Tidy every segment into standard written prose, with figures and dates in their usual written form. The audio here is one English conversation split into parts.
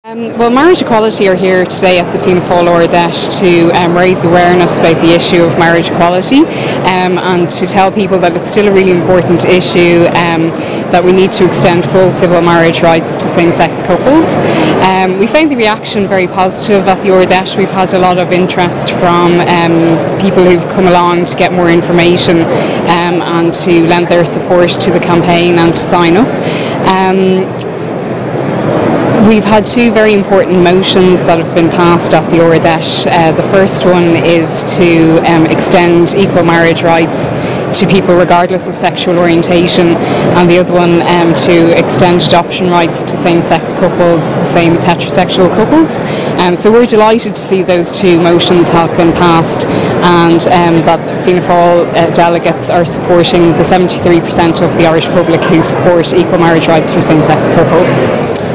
Well, Marriage Equality are here today at the Fianna Fail ardfheis to raise awareness about the issue of marriage equality and to tell people that it's still a really important issue, that we need to extend full civil marriage rights to same-sex couples. We found the reaction very positive at the ardfheis. We've had a lot of interest from people who've come along to get more information and to lend their support to the campaign and to sign up. We've had two very important motions that have been passed at the ardfheis. The first one is to extend equal marriage rights to people regardless of sexual orientation, and the other one to extend adoption rights to same-sex couples, the same as heterosexual couples. So we're delighted to see those two motions have been passed, and that Fianna Fail delegates are supporting the 73% of the Irish public who support equal marriage rights for same-sex couples.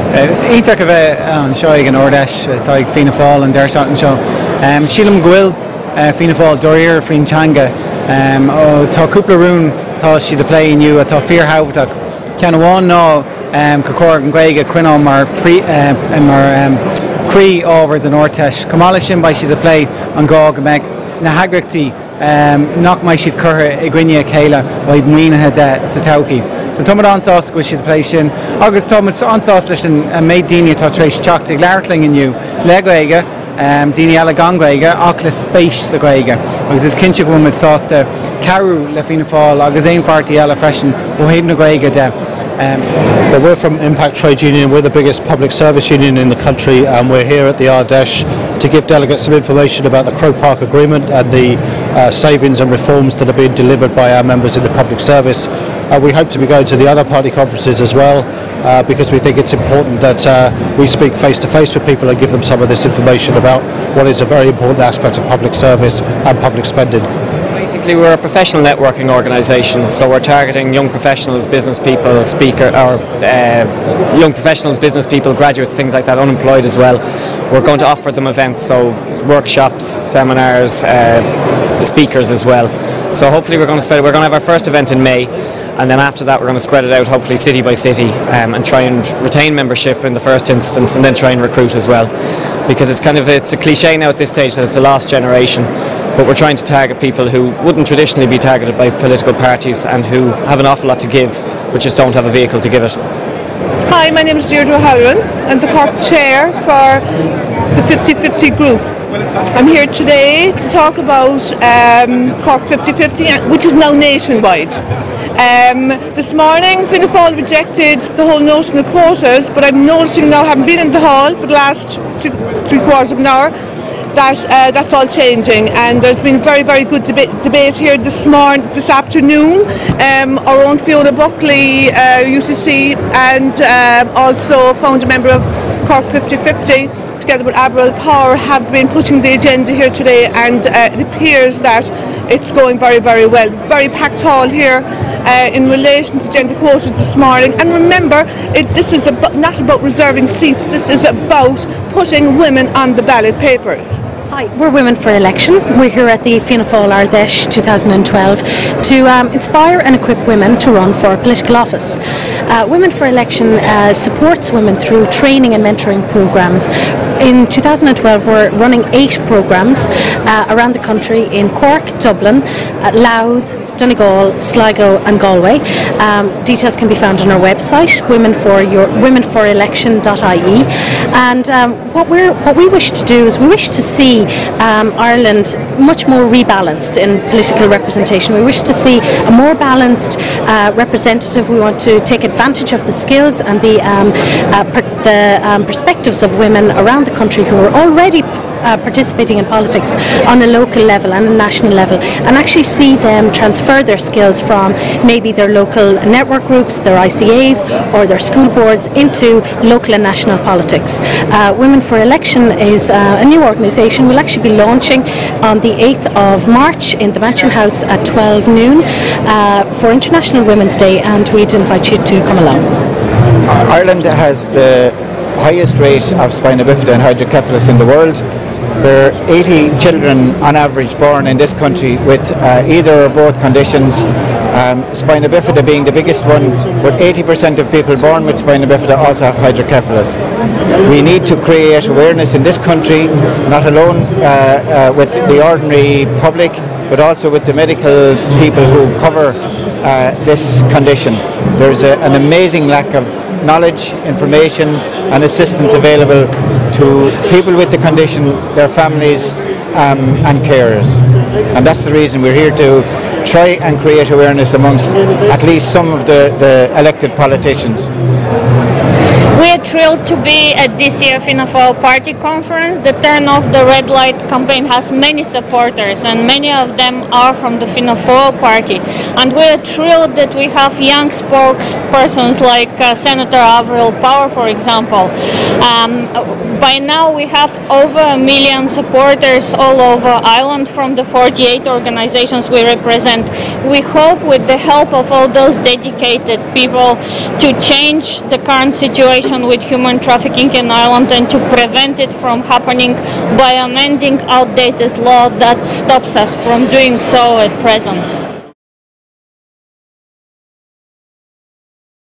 Is ítach a bheith an seo ag an ardfheis tá ag Fianna Fail an deir an seo. Sílim Gwyl Fianna Fail doir faoin teanga tá cúpla rún tá siad a play inniu a tá fíorthabhtach ceann amháin ná go cóir an ghaige cuineá mar crí ábhar den ardfheis. Comála sin ba siad a play an gá go mbeidh na hagreachtaí nach mai siad curtha i gcuine chéile ó ag muoinethe de sa todhchaí. So tá ansás go siad play sin, agus tá ansás leis an méid daoine tá tar éis teacht ag leirtling inniu le gaige, daoine eile gan gaige ach le spéis sa gaige. Agus is cinse go muid sásta carú le Fianna Fail agus éon fartaí eile freisin ó thaobh na gaige de. Well, we're from Impact Trade Union. We're the biggest public service union in the country, and we're here at the ardfheis to give delegates some information about the Croke Park Agreement and the savings and reforms that are being delivered by our members in the public service. We hope to be going to the other party conferences as well, because we think it's important that we speak face to face with people and give them some of this information about what is a very important aspect of public service and public spending. Basically, we're a professional networking organisation, so we're targeting young professionals, business people, young professionals, business people, graduates, things like that, unemployed as well. We're going to offer them events, so workshops, seminars, speakers as well. So hopefully we're going to spread it. We're going to have our first event in May, and then after that we're going to spread it out, hopefully city by city, and try and retain membership in the first instance, and then try and recruit as well. Because it's a cliche now at this stage that it's a lost generation, but we're trying to target people who wouldn't traditionally be targeted by political parties and who have an awful lot to give but just don't have a vehicle to give it. Hi, my name is Deirdre O'Halloran. I'm the Cork Chair for the 50-50 group. I'm here today to talk about Cork 50-50, which is now nationwide. This morning Fianna Fail rejected the whole notion of quotas, but I'm noticing now, having been in the hall for the last three quarters of an hour, that that's all changing, and there's been very, very good debate here this afternoon. Our own Fiona Buckley, UCC, and also founder member of Cork 50-50, together with Avril Power, have been pushing the agenda here today, and it appears that it's going very, very well. Very packed hall here in relation to gender quotas this morning. And remember, this is not about reserving seats, this is about putting women on the ballot papers. Hi, we're Women for Election. We're here at the Fianna Fail ardfheis 2012 to inspire and equip women to run for political office. Women for Election supports women through training and mentoring programmes. In 2012 we're running 8 programmes around the country in Cork, Dublin, Louth, Donegal, Sligo and Galway. Details can be found on our website, womenforelection.ie, and what we wish to do is we wish to see Ireland much more rebalanced in political representation. We wish to see a more balanced representative. We want to take advantage of the skills and the perspectives of women around the country who are already participating in politics on a local level and a national level, and actually see them transfer their skills from maybe their local network groups, their ICAs or their school boards into local and national politics. Women for Election is a new organisation. We'll actually be launching on the 8th of March in the Mansion House at 12 noon for International Women's Day, and we'd invite you to come along. Ireland has the highest rate of spina bifida and hydrocephalus in the world. There are 80 children on average born in this country with either or both conditions, spina bifida being the biggest one, but 80% of people born with spina bifida also have hydrocephalus. We need to create awareness in this country, not alone with the ordinary public, but also with the medical people who cover this condition. There's an amazing lack of knowledge, information and assistance available to people with the condition, their families and carers. And that's the reason we're here, to try and create awareness amongst at least some of the elected politicians. We are thrilled to be at this year's Fianna Fail party conference. The Turn Off the Red Light campaign has many supporters, and many of them are from the Fianna Fail party. And we are thrilled that we have young spokespersons like Senator Avril Power, for example. By now we have over 1 million supporters all over Ireland from the 48 organizations we represent. We hope, with the help of all those dedicated people, to change the current situation with human trafficking in Ireland and to prevent it from happening by amending outdated law that stops us from doing so at present.